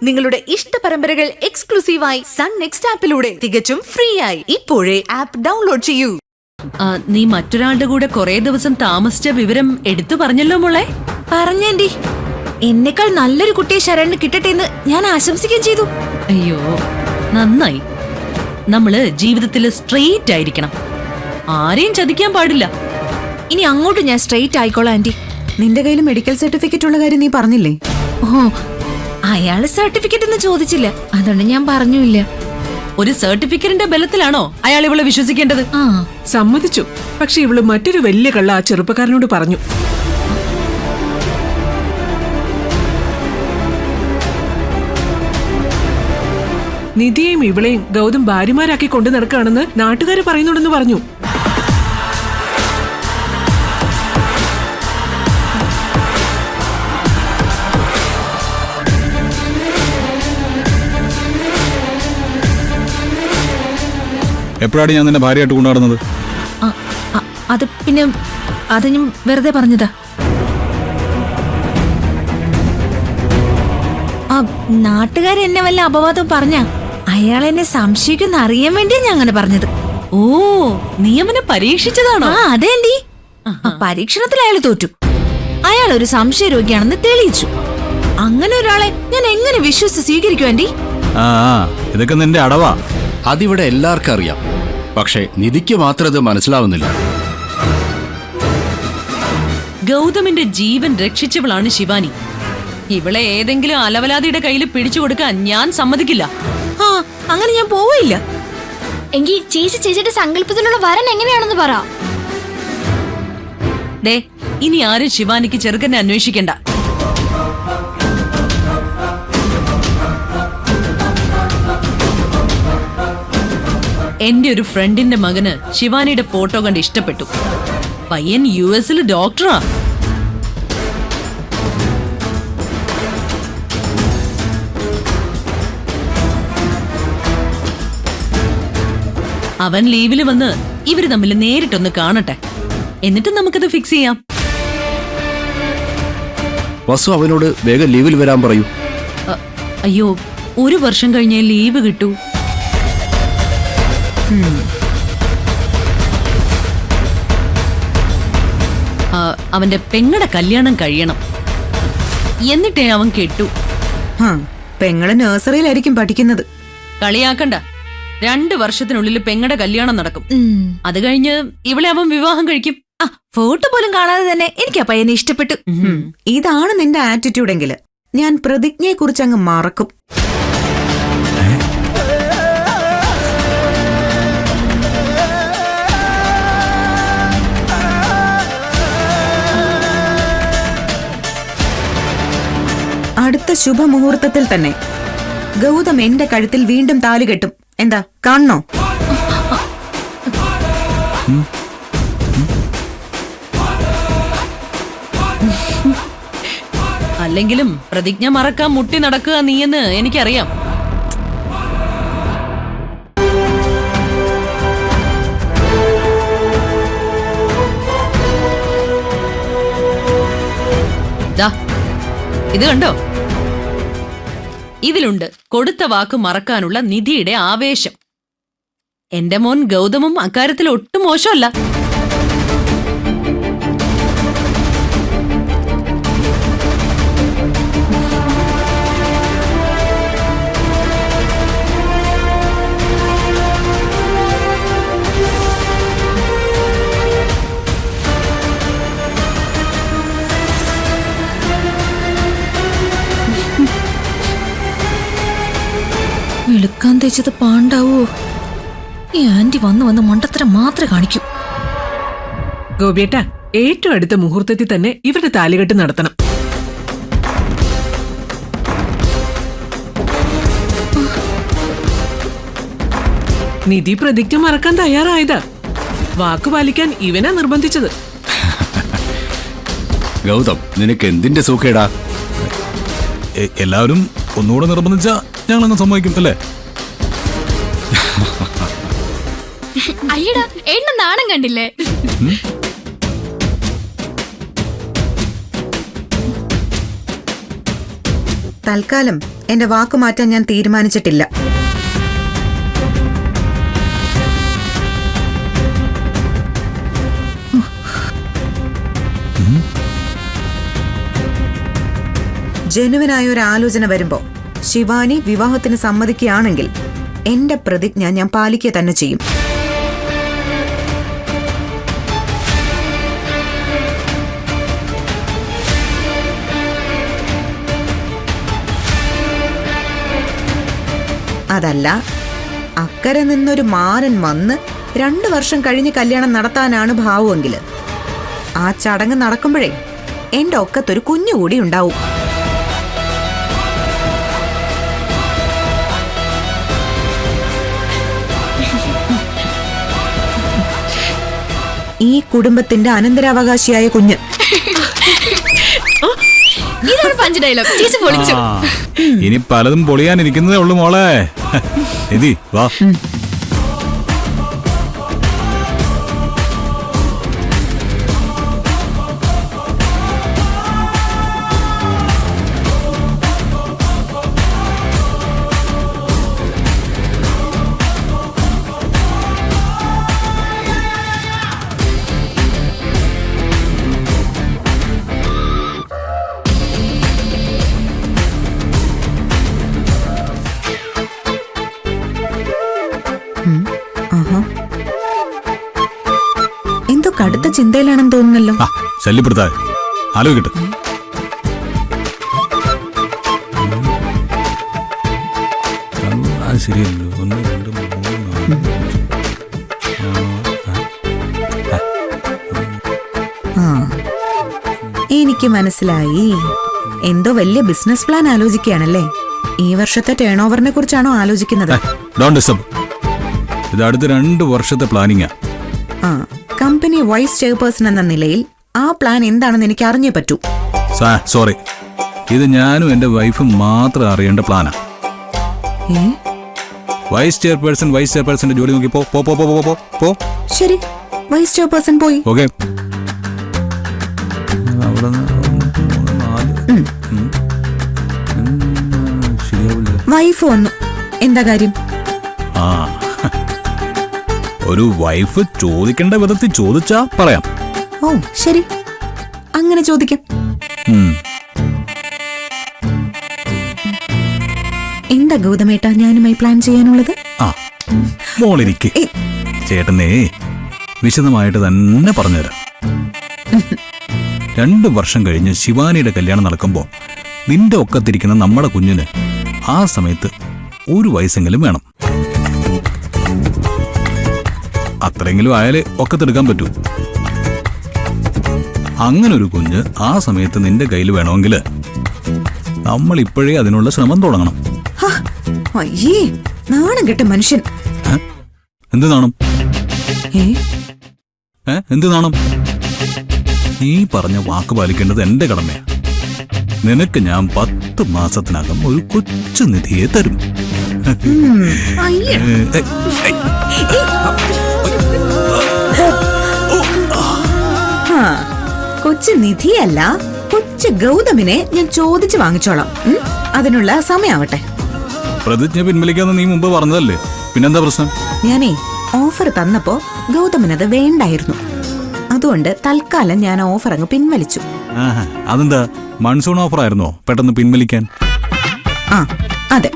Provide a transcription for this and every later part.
നിങ്ങളുടെ ഇഷ്ട പരമ്പരകൾ എക്സ്ക്ലൂസീവായി സൺ നെക്സ്റ്റ് ആപ്പിലൂടെ തികച്ചും ഫ്രീ ആയി ഇപ്പോഴേ ആപ്പ് ഡൗൺലോഡ് ചെയ്യൂ. നീ മറ്റൊരാളുടെ കൂടെ കുറെ ദിവസം താമസിച്ച വിവരം എടുത്തു പറഞ്ഞല്ലോ മോളെ. പറഞ്ഞേണ്ടി, എന്നെക്കാൾ നല്ലൊരു കുട്ടിയെ ശരണിന് കിട്ടട്ടെ എന്ന് ഞാൻ ആശംസിക്കുകയും ചെയ്തു. അയ്യോ നന്നായി. നമ്മള് ജീവിതത്തില് സ്ട്രെയിറ്റ് ആയിരിക്കണം, ആരെയും ചതിക്കാൻ പാടില്ല. ഇനി അങ്ങോട്ട് ഞാൻ സ്ട്രെയിറ്റ് ആയിക്കോളാം ആന്റി. നിന്റെ കയ്യിൽ മെഡിക്കൽ സർട്ടിഫിക്കറ്റ് ഉള്ള കാര്യം നീ പറഞ്ഞില്ലേ? ഓ, അയാള് സർട്ടിഫിക്കറ്റ് ഒന്നും ചോദിച്ചില്ല, അതുകൊണ്ട് ഞാൻ പറഞ്ഞില്ല. ഒരു സർട്ടിഫിക്കറ്റിന്റെ ബലത്തിലാണോ അയാൾ ഇവളെ വിശ്വസിക്കേണ്ടത്? സമ്മതിച്ചു. പക്ഷെ ഇവള് മറ്റൊരു വലിയ കള്ള ആ ചെറുപ്പക്കാരനോട് പറഞ്ഞു. നിധിയെയും ഇവളെയും ഗൗതം ഭാര്യമാരാക്കി കൊണ്ടു നടക്കുകയാണെന്ന് നാട്ടുകാര് പറയുന്നുണ്ടെന്ന് പറഞ്ഞു. എപ്പോഴാണ് ഞാൻ നിന്നെ ഭാര്യയായിട്ട് കൊണ്ടുനടന്നത്? അത് പിന്നെ അത് ഞാൻ വെറുതെ പറഞ്ഞതാ. നാട്ടുകാരെന്നെ വല്ല അപവാദം പറഞ്ഞ അയാൾ എന്നെ സംശയിക്കുന്ന അറിയാൻ വേണ്ടിയാ ഞാൻ അങ്ങനെ പറഞ്ഞത്. ഓ, നീ അവനെ പരീക്ഷിച്ചതാണോ? അതെ ആന്റി, പരീക്ഷണത്തിൽ അയാൾ തോറ്റു. അയാൾ ഒരു സംശയ രോഗിയാണെന്ന് തെളിയിച്ചു. അങ്ങനെ ഒരാളെ ഞാൻ എങ്ങനെ വിശ്വസിച്ച് സ്വീകരിക്കും ആന്റി? ഇതൊക്കെ നിന്റെ അടവാ. അതിവിടെ എല്ലാവർക്കും അറിയാം, പക്ഷെ നിധിക്ക് മാത്രം ഇത് മനസ്സിലാവുന്നില്ല. ഗൗതമിന്റെ ജീവൻ രക്ഷിച്ചവളാണ് ശിവാനി. ഇവളെ ഏതെങ്കിലും അലവലാതിയുടെ കയ്യിൽ പിടിച്ചു കൊടുക്കാൻ ഞാൻ സമ്മതിക്കില്ല. അങ്ങനെ ഞാൻ പോവില്ല. എങ്കിൽ ചേച്ചിയുടെ സങ്കല്പത്തിലുള്ള വരൻ എങ്ങനെയാണെന്ന് പറ. ദേ, ഇനി ആരും ശിവാനിക്ക് ചെറുക്കനെ അന്വേഷിക്കണ്ട. എന്റെ ഒരു ഫ്രണ്ടിന്റെ മകന് ശിവാനിയുടെ ഫോട്ടോ കണ്ട് ഇഷ്ടപ്പെട്ടു. പയ്യൻ US-ൽ ഡോക്ടറാ. അവൻ ലീവില് വന്ന് ഇവര് തമ്മിൽ നേരിട്ടൊന്ന് കാണട്ടെ, എന്നിട്ട് നമുക്കത് ഫിക്സ് ചെയ്യാം. വസു അവനോട് വേഗം ലീവിൽ വരാൻ പറയൂ. അയ്യോ, 1 വർഷം കഴിഞ്ഞേ ലീവ് കിട്ടൂ. അവന്റെ പെങ്ങടെ കല്യാണം കഴിയണം, എന്നിട്ടേ അവൻ കെട്ടു. പെങ്ങള് നഴ്സറിയിലായിരിക്കും പഠിക്കുന്നത്. കളിയാക്കണ്ട. 2 വർഷത്തിനുള്ളിൽ പെങ്ങടെ കല്യാണം നടക്കും. അത് കഴിഞ്ഞ് ഇവളെ അവൻ വിവാഹം കഴിക്കും. ഫോട്ടോ പോലും കാണാതെ തന്നെ എനിക്ക് ആ പയ്യനെ ഇഷ്ടപ്പെട്ടു. ഇതാണ് നിന്റെ ആറ്റിറ്റ്യൂഡ് എങ്കിൽ ഞാൻ പ്രതിജ്ഞയെ കുറിച്ച് അങ്ങ് മറക്കും. അടുത്ത ശുഭമുഹൂർത്തത്തിൽ തന്നെ ഗൗതം എന്റെ കഴുത്തിൽ വീണ്ടും താലി കെട്ടും. എന്താ, കാണണോ? അല്ലെങ്കിലും പ്രതിജ്ഞ മറക്കാൻ മുട്ടി നടക്കുക നീയെന്ന് എനിക്കറിയാം. ഇത് കണ്ടോ? ഇതിലുണ്ട് കൊടുത്ത വാക്ക് മറക്കാനുള്ള നിധിയുടെ ആവേശം. എന്റെ മോൻ ഗൗതമും അക്കാര്യത്തിൽ ഒട്ടും മോശമല്ല. വെളുക്കാൻ തേച്ചത് പാണ്ടാവോ? ഈ ആന്റി വന്ന് മണ്ടത്തരം മാത്രമേ കാണിക്കൂ. ഗോപിയേട്ട, ഏറ്റവും അടുത്ത മുഹൂർത്തത്തിൽ തന്നെ ഇവരുടെ താലികെട്ട് നടത്തണം. നിധി പ്രതിജ്ഞ മറക്കാൻ തയ്യാറായതാ. വാക്കു പാലിക്കാൻ ഇവനാ നിർബന്ധിച്ചത്. ഗൗതം, നിനക്ക് എന്തിന്റെ സൂക്കേടാ? എല്ലാവരും ഒന്നുകൂടെ നിർബന്ധിച്ചാ ഞങ്ങളങ്ങ് സമ്മതിക്കും അല്ലേ? അയ്യടാ, എണ്ണ നാണം കണ്ടില്ലേ? തൽക്കാലം എന്റെ വാക്ക് മാറ്റാൻ ഞാൻ തീരുമാനിച്ചിട്ടില്ല. ജനുവിനായ ഒരു ആലോചന വരുമ്പോ ശിവാനി വിവാഹത്തിന് സമ്മതിക്കുകയാണെങ്കിൽ എന്റെ പ്രതിജ്ഞ ഞാൻ പാലിക്കുക തന്നെ ചെയ്യും. അതല്ല, അക്കരെ നിന്നൊരു മാരൻ വന്ന് 2 വർഷം കഴിഞ്ഞ് കല്യാണം നടത്താനാണ് ഭാവമെങ്കിൽ ആ ചടങ്ങ് നടക്കുമ്പോഴേ എന്റെ ഒക്കത്തൊരു കുഞ്ഞുകൂടി ഉണ്ടാവും. ഈ കുടുംബത്തിന്റെ അനന്തരാവകാശിയായ കുഞ്ഞ്. ഇതാണ് പഞ്ച് ഡയലോഗ്. ചേച്ചി പൊളിച്ചു. ഇനി പലതും പൊളിയാനിരിക്കുന്നതേ ഉള്ളു മോളെ. നിധി വാ. എന്തോ കടുത്ത ചിന്തയിലാണെന്ന് തോന്നുന്നല്ലോ. ശല്യപ്പെടുത്താതെ ആലോചിക്കട്ടെ. ശരിയല്ലോ. 1 2 3 4. എനിക്ക് മനസ്സിലായി. എന്തോ വലിയ ബിസിനസ് പ്ലാൻ ആലോചിക്കുകയാണല്ലേ. ഈ വർഷത്തെ ടേൺ ഓവറിനെ കുറിച്ചാണോ ആലോചിക്കുന്നത്? ഇത് അടുത്ത 2 വർഷത്തെ പ്ലാനിങ്ങാ. കമ്പനി വൈസ് ചെയർപേഴ്സൺ എന്ന നിലയിൽ ആ പ്ലാൻ എന്താണെന്ന് എനിക്ക് അറിഞ്ഞേ പറ്റൂ. സോറി, ഇത് ഞാനും എന്റെ വൈഫും മാത്രം അറിയേണ്ട പ്ലാനാ. വൈസ് ചെയർപേഴ്സന്റെ ജോലി നോക്കി പോ പോ പോ പോ പോ പോ. ശരി, വൈസ് ചെയർപേഴ്സൺ പോയി. ഓക്കെ. വൈഫ് വന്നു. എന്താ കാര്യം? ഒരു വൈഫ് ചോദിക്കേണ്ട വിധത്തിൽ ചോദിച്ചാ പറയാം. ഓ ശരി, അങ്ങനെ ചോദിക്കാം. എന്താ ഗൗതമേട്ട ഞാനുമായി പ്ലാൻ ചെയ്യാനുള്ളത്? മോളിരിക്കെ ചേട്ടനെ വിശദമായിട്ട് തന്നെ പറഞ്ഞുതരാം. 2 വർഷം കഴിഞ്ഞ് ശിവാനിയുടെ കല്യാണം നടക്കുമ്പോ നിന്റെ ഒക്കത്തിരിക്കുന്ന നമ്മുടെ കുഞ്ഞിന് ആ സമയത്ത് 1 വയസ്സെങ്കിലും വേണം. അത്രയെങ്കിലും ആയാലേ ഒക്കത്തെടുക്കാൻ പറ്റൂ. അങ്ങനൊരു കുഞ്ഞ് ആ സമയത്ത് നിന്റെ കയ്യിൽ വേണമെങ്കിൽ നമ്മൾ ഇപ്പോഴേ അതിനുള്ള ശ്രമം തുടങ്ങണം. അയ്യേ, നാണം കെട്ട മനുഷ്യൻ. എന്ത് നാണം? എന്ത് നാണം? നീ പറഞ്ഞ വാക്ക് പാലിക്കേണ്ടത് എന്റെ കടമയാ. നിനക്ക് ഞാൻ 10 മാസത്തിനകം ഒരു കൊച്ചു നിധിയെ തരും. കൊച്ചു നിധിയല്ല, കൊച്ചു ഗൗതമിനെ ഞാൻ ചോദിച്ചു വാങ്ങിച്ചോളാം. അതിനുള്ള സമയാവട്ടെ. പ്രതിജ്ഞ പിൻവലിക്കാന്ന് നീ മുമ്പ് പറഞ്ഞതല്ലേ, പിന്നെന്താ പ്രശ്നം? ഞാനേ ഓഫർ തന്നപ്പോ ഗൗതമിനത് വേണ്ടായിരുന്നു. അതുകൊണ്ട് തൽക്കാലം ഞാൻ ഓഫർ അങ്ങ് പിൻവലിച്ചു. അതെന്താ, മൺസൂൺ ഓഫർ ആയിരുന്നോ പെട്ടെന്ന് പിൻവലിക്കാൻ? അതെ.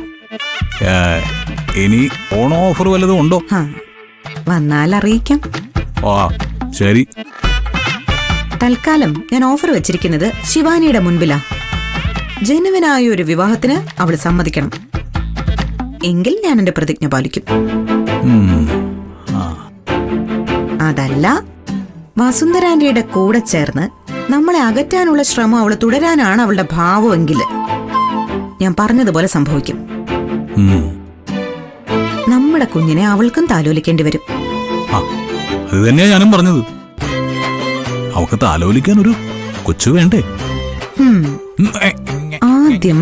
ഇനി ഓണം ഓഫർ വല്ലതും ഉണ്ടോ? വന്നാൽ അറിയിക്കാം. ശരി. തൽക്കാലം ഞാൻ ഓഫർ വെച്ചിരിക്കുന്നത് ശിവാനിയുടെ മുൻപിലാ. ജനുവിനായ ഒരു വിവാഹത്തിന് അവൾ സമ്മതിക്കണം. എങ്കിൽ ഞാൻ എന്റെ പ്രതിജ്ഞ പാലിക്കും. അതല്ല, വസുന്ധരാന്റിയുടെ കൂടെ ചേർന്ന് നമ്മളെ അകറ്റാനുള്ള ശ്രമം അവൾ തുടരാനാണ് അവളുടെ ഭാവമെങ്കിൽ ഞാൻ പറഞ്ഞതുപോലെ സംഭവിക്കും. നമ്മുടെ കുഞ്ഞിനെ അവൾക്കും താലോലിക്കേണ്ടി വരും. അത് തന്നെയാ ഞാനും പറഞ്ഞത്. അവൾക്ക് താലോലിക്കാൻ ഒരു കൊച്ചു വേണ്ടേ? ആദ്യം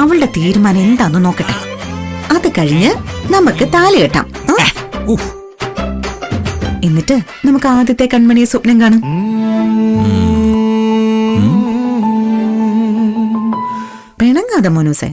അവളുടെ തീരുമാനം എന്താന്ന് നോക്കട്ടെ. അത് കഴിഞ്ഞ് നമുക്ക് താലി കെട്ടാം. എന്നിട്ട് നമുക്ക് ആദ്യത്തെ കൺമണിയെ സ്വപ്നം കാണും. പെണം അനങ്ങാതെ മോനൂസേ.